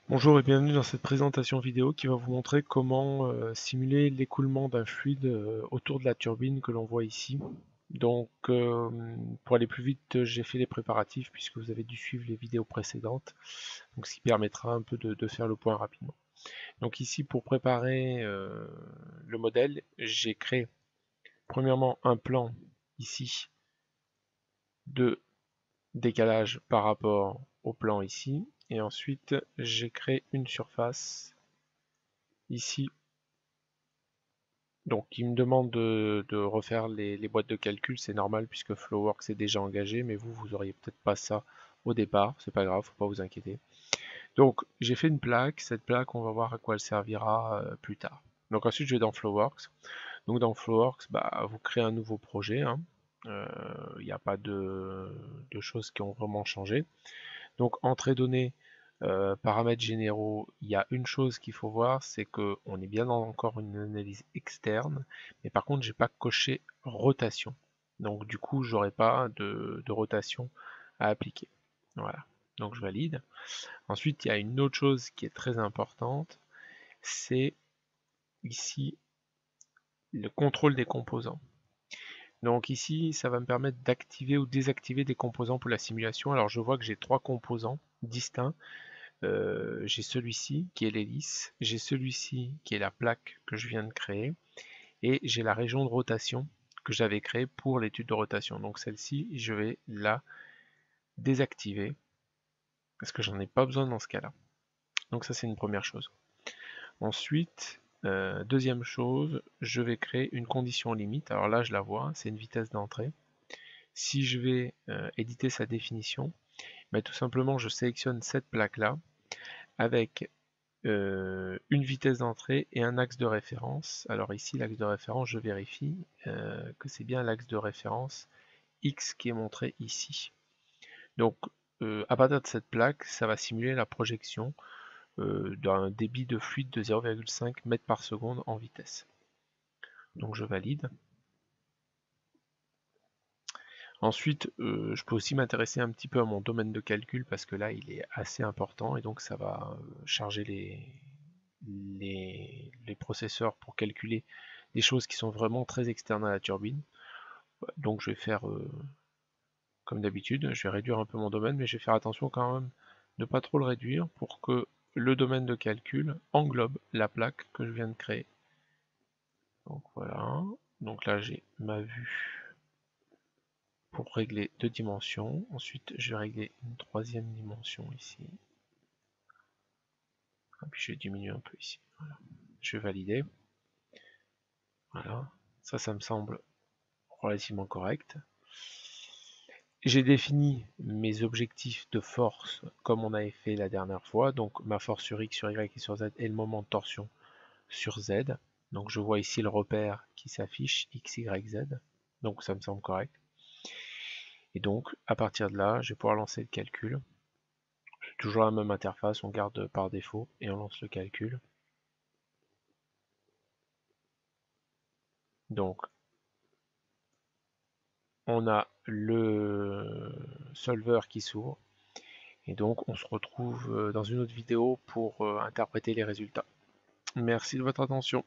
Bonjour et bienvenue dans cette présentation vidéo qui va vous montrer comment simuler l'écoulement d'un fluide autour de la turbine que l'on voit ici. Donc pour aller plus vite, j'ai fait les préparatifs puisque vous avez dû suivre les vidéos précédentes, donc ce qui permettra un peu de faire le point rapidement. Donc ici pour préparer le modèle, j'ai créé premièrement un plan ici de décalage par rapport au plan ici, et ensuite j'ai créé une surface ici. Donc il me demande de refaire les boîtes de calcul, c'est normal puisque Flowworks est déjà engagé, mais vous auriez peut-être pas ça au départ, c'est pas grave, faut pas vous inquiéter. Donc j'ai fait une plaque, cette plaque on va voir à quoi elle servira plus tard. Donc ensuite je vais dans Flowworks. Donc dans Flowworks, bah, vous créez un nouveau projet, hein. Il n'y a pas de choses qui ont vraiment changé. Donc entrée donnée, paramètres généraux, il y a une chose qu'il faut voir, c'est qu'on est bien dans encore une analyse externe, mais par contre j'ai pas coché rotation. Donc du coup j'aurai pas de rotation à appliquer. Voilà, donc je valide. Ensuite il y a une autre chose qui est très importante, c'est ici le contrôle des composants. Donc ici, ça va me permettre d'activer ou désactiver des composants pour la simulation. Alors je vois que j'ai trois composants distincts. J'ai celui-ci qui est l'hélice, j'ai celui-ci qui est la plaque que je viens de créer, et j'ai la région de rotation que j'avais créée pour l'étude de rotation. Donc celle-ci, je vais la désactiver parce que j'en ai pas besoin dans ce cas-là. Donc ça, c'est une première chose. Ensuite, deuxième chose, je vais créer une condition limite. Alors là, je la vois, c'est une vitesse d'entrée. Si je vais éditer sa définition, ben, tout simplement, je sélectionne cette plaque-là avec une vitesse d'entrée et un axe de référence. Alors ici, l'axe de référence, je vérifie que c'est bien l'axe de référence X qui est montré ici. Donc, à partir de cette plaque, ça va simuler la projection d'un débit de fluide de 0,5 m par seconde en vitesse. Donc je valide. Ensuite, je peux aussi m'intéresser un petit peu à mon domaine de calcul parce que là, il est assez important et donc ça va charger les processeurs pour calculer des choses qui sont vraiment très externes à la turbine. Donc je vais faire comme d'habitude, je vais réduire un peu mon domaine, mais je vais faire attention quand même de ne pas trop le réduire pour que le domaine de calcul englobe la plaque que je viens de créer. Donc voilà, donc là j'ai ma vue pour régler deux dimensions. Ensuite je vais régler une troisième dimension ici. Et puis je vais diminuer un peu ici. Voilà. Je vais valider. Voilà, ça me semble relativement correct. J'ai défini mes objectifs de force comme on avait fait la dernière fois, donc ma force sur X, sur Y et sur Z et le moment de torsion sur Z. Donc je vois ici le repère qui s'affiche, X, Y, Z, donc ça me semble correct. Et donc à partir de là, je vais pouvoir lancer le calcul. C'est toujours la même interface, on garde par défaut et on lance le calcul. Donc on a le solver qui s'ouvre. Et donc on se retrouve dans une autre vidéo pour interpréter les résultats. Merci de votre attention.